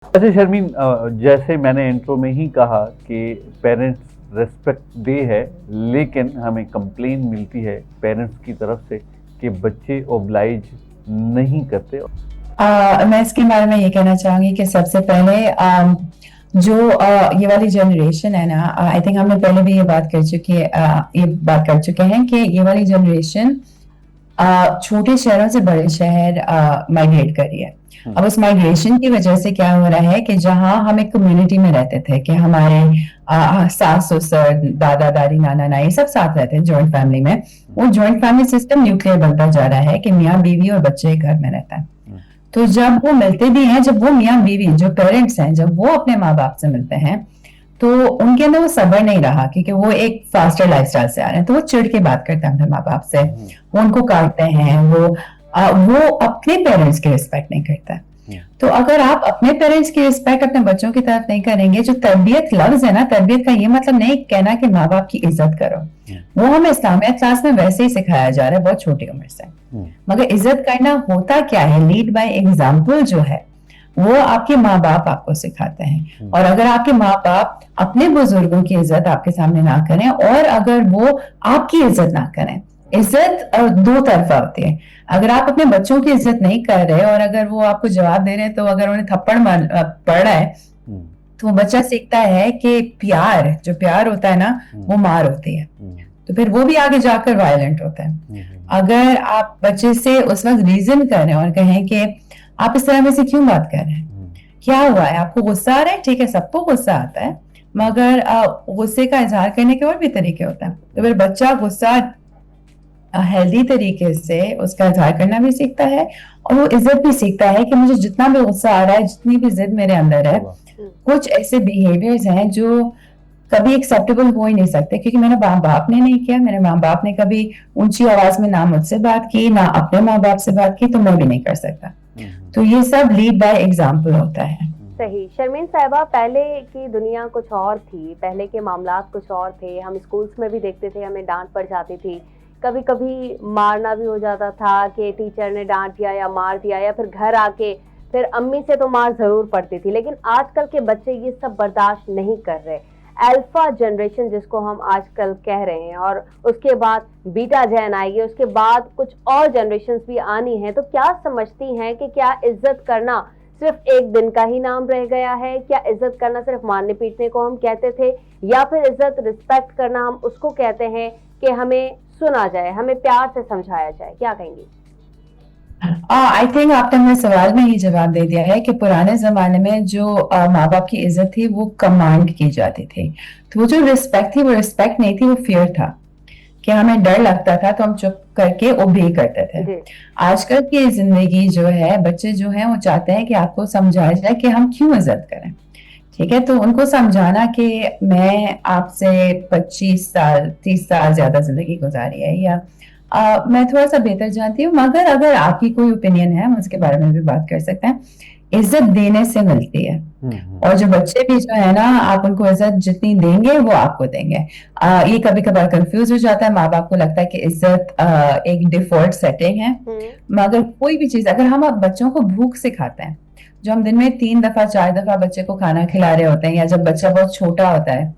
अच्छा शर्मीन, जैसे मैंने इंट्रो में ही कहा कि पेरेंट्स रेस्पेक्ट डे है, लेकिन हमें कंप्लेन मिलती है पेरेंट्स की तरफ से कि बच्चे ओब्लाइज नहीं करते। मैं इसके बारे में ये कहना चाहूंगी कि सबसे पहले जो ये वाली जनरेशन है ना, आई थिंक हमने पहले भी ये बात कर चुकी है, ये बात कर चुके हैं कि ये वाली जनरेशन छोटे शहरों से बड़े शहर माइग्रेट कर रही है। अब उस माइग्रेशन की वजह से क्या हो रहा है कि जहां हम एक कम्युनिटी में रहते थे कि हमारे सास ससुर दादा दादी नाना नानी सब साथ रहते हैं जॉइंट फैमिली में, वो जॉइंट फैमिली सिस्टम न्यूक्लियर बनता जा रहा है कि मियाँ बीवी और बच्चे एक घर में रहता है। तो जब वो मिलते भी हैं, जब वो मियाँ बीवी जो पेरेंट्स हैं जब वो अपने माँ बाप से मिलते हैं, तो उनके अंदर वो सब्र नहीं रहा क्योंकि वो एक फास्टर लाइफस्टाइल से आ रहे हैं, तो वो चिढ़ के बात करते हैं अपने माँ बाप से, वो उनको काटते हैं, वो अपने पेरेंट्स की रिस्पेक्ट नहीं करता है। तो अगर आप अपने पेरेंट्स की रिस्पेक्ट अपने बच्चों की तरफ नहीं करेंगे, जो तरबियत लफ्ज है ना, तरबियत का ये मतलब नहीं कहना कि माँ बाप की इज्जत करो, वो हमें इस्लामिया क्लास में वैसे ही सिखाया जा रहा है बहुत छोटी उम्र से। मगर इज्जत करना होता क्या है, लीड बाय एग्जाम्पल जो है वो आपके माँ बाप आपको सिखाते हैं। और अगर आपके माँ बाप अपने बुजुर्गों की इज्जत आपके सामने ना करें और अगर वो आपकी इज्जत ना करें, इज्जत दो तरफा होती है। अगर आप अपने बच्चों की इज्जत नहीं कर रहे और अगर वो आपको जवाब दे रहे हैं, तो अगर उन्हें थप्पड़ मार पड़ रहा है, तो वो बच्चा सीखता है कि प्यार, जो प्यार होता है ना, वो मार होती है, तो फिर वो भी आगे जाकर वायलेंट होता है। अगर आप बच्चे से उस वक्त रीजन करें और कहें कि आप इस तरह में से क्यों बात कर रहे हैं, क्या हुआ है, आपको गुस्सा आ रहा है, ठीक है सबको गुस्सा आता है, मगर गुस्से का इजहार करने के और भी तरीके होते हैं। तो फिर बच्चा गुस्सा हेल्दी तरीके से उसका इजहार करना भी सीखता है और वो इज्जत भी सीखता है कि मुझे जितना भी गुस्सा आ रहा है, जितनी भी जिद मेरे अंदर है, कुछ ऐसे बिहेवियर्स हैं जो कभी एक्सेप्टेबल हो ही नहीं सकते, क्योंकि मेरे माँ बाप ने नहीं किया, मेरे माँ बाप ने कभी ऊंची आवाज में ना मुझसे बात की ना अपने माँ बाप से बात की, तो मैं भी नहीं कर सकता। तो ये सब लीड बाय एग्जाम्पल होता है। सही। शर्मीन साहिबा, पहले की दुनिया कुछ और थी, पहले के मामलात कुछ और थे। हम स्कूल्स में भी देखते थे, हमें डांट पड़ जाती थी, कभी कभी मारना भी हो जाता था कि टीचर ने डांट दिया या मार दिया, या फिर घर आके फिर अम्मी से तो मार जरूर पड़ती थी। लेकिन आजकल के बच्चे ये सब बर्दाश्त नहीं कर रहे। अल्फा जनरेशन जिसको हम आजकल कह रहे हैं, और उसके बाद बीटा जैन आएगी, उसके बाद कुछ और जनरेशन्स भी आनी है, तो क्या समझती हैं कि क्या इज्जत करना सिर्फ एक दिन का ही नाम रह गया है? क्या इज्जत करना सिर्फ मारने पीटने को हम कहते थे, या फिर इज्जत रिस्पेक्ट करना हम उसको कहते हैं कि हमें सुना जाए, हमें प्यार से समझाया जाए? क्या कहेंगी? आई थिंक आपने मेरे सवाल में ही जवाब दे दिया है कि पुराने जमाने में जो माँ बाप की इज्जत थी वो कमांड की जाती थी, तो वो जो रिस्पेक्ट थी वो रिस्पेक्ट नहीं थी, वो फियर था कि हमें डर लगता था तो हम चुप करके ओबे करते थे। आजकल की जिंदगी जो है, बच्चे जो हैं वो चाहते हैं कि आपको समझाया जाए कि हम क्यों इज्जत करें। ठीक है, तो उनको समझाना कि मैं आपसे 25 साल 30 साल ज्यादा जिंदगी गुजारी है, या मैं थोड़ा सा बेहतर जानती हूँ, मगर अगर आपकी कोई ओपिनियन है हम उसके बारे में भी बात कर सकते हैं। इज्जत देने से मिलती है, और जो बच्चे भी जो है ना, आप उनको इज्जत जितनी देंगे वो आपको देंगे। ये कभी कभार कंफ्यूज हो जाता है, माँ बाप को लगता है कि इज्जत एक डिफॉल्ट सेटिंग है, मगर कोई भी चीज अगर हम बच्चों को भूख सिखाते हैं, जो हम दिन में 3 दफा 4 दफा बच्चे को खाना खिला रहे होते हैं, या जब बच्चा बहुत छोटा होता है,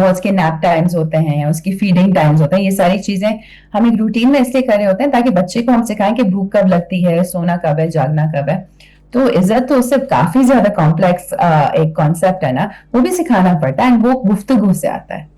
उसके नैप टाइम्स होते हैं या उसकी फीडिंग टाइम्स होते हैं, ये सारी चीजें हम एक रूटीन में इसलिए कर रहे होते हैं ताकि बच्चे को हम सिखाएं कि भूख कब लगती है, सोना कब है, जागना कब है। तो इज्जत तो उससे काफी ज्यादा कॉम्प्लेक्स एक कॉन्सेप्ट है ना, वो भी सिखाना पड़ता है, वो गुफ्तगू से आता है।